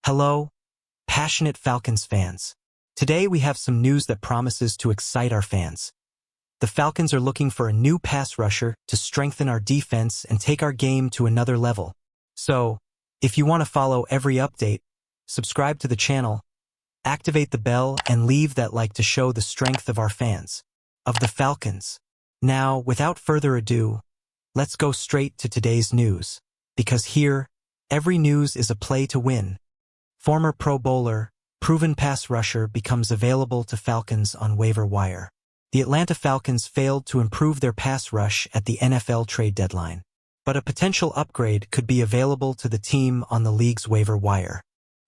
Hello, passionate Falcons fans. Today we have some news that promises to excite our fans. The Falcons are looking for a new pass rusher to strengthen our defense and take our game to another level. So, if you want to follow every update, subscribe to the channel, activate the bell, and leave that like to show the strength of our fans, of the Falcons. Now, without further ado, let's go straight to today's news, because here, every news is a play to win. Former Pro Bowler, proven pass rusher becomes available to Falcons on waiver wire. The Atlanta Falcons failed to improve their pass rush at the NFL trade deadline, but a potential upgrade could be available to the team on the league's waiver wire.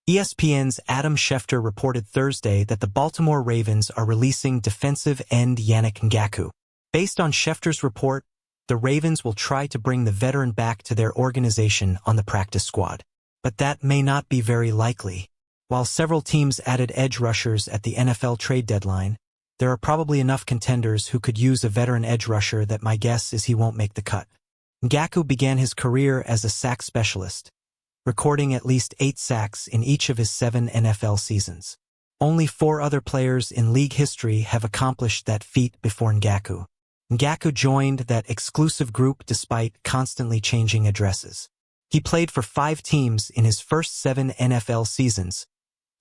ESPN's Adam Schefter reported Thursday that the Baltimore Ravens are releasing defensive end Yannick Ngakoue. Based on Schefter's report, the Ravens will try to bring the veteran back to their organization on the practice squad. But that may not be very likely. While several teams added edge rushers at the NFL trade deadline, there are probably enough contenders who could use a veteran edge rusher that my guess is he won't make the cut. Ngakoue began his career as a sack specialist, recording at least 8 sacks in each of his 7 NFL seasons. Only 4 other players in league history have accomplished that feat before Ngakoue. Ngakoue joined that exclusive group despite constantly changing addresses. He played for 5 teams in his first 7 NFL seasons,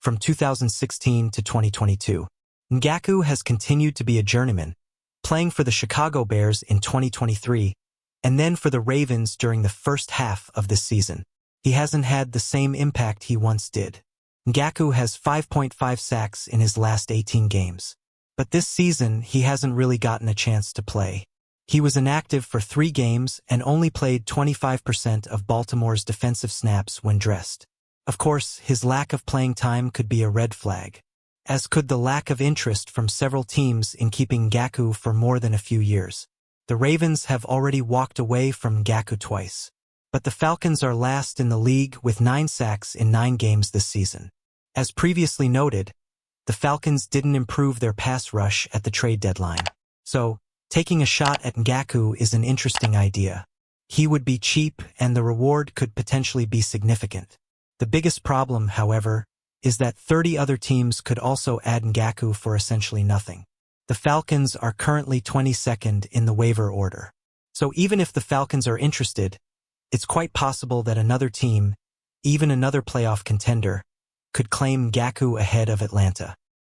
from 2016 to 2022. Ngakoue has continued to be a journeyman, playing for the Chicago Bears in 2023, and then for the Ravens during the first half of this season. He hasn't had the same impact he once did. Ngakoue has 5.5 sacks in his last 18 games. But this season, he hasn't really gotten a chance to play. He was inactive for 3 games and only played 25% of Baltimore's defensive snaps when dressed. Of course, his lack of playing time could be a red flag, as could the lack of interest from several teams in keeping Ngakoue for more than a few years. The Ravens have already walked away from Ngakoue twice, but the Falcons are last in the league with 9 sacks in 9 games this season. As previously noted, the Falcons didn't improve their pass rush at the trade deadline. So, taking a shot at Ngakoue is an interesting idea. He would be cheap and the reward could potentially be significant. The biggest problem, however, is that 30 other teams could also add Ngakoue for essentially nothing. The Falcons are currently 22nd in the waiver order. So even if the Falcons are interested, it's quite possible that another team, even another playoff contender, could claim Ngakoue ahead of Atlanta.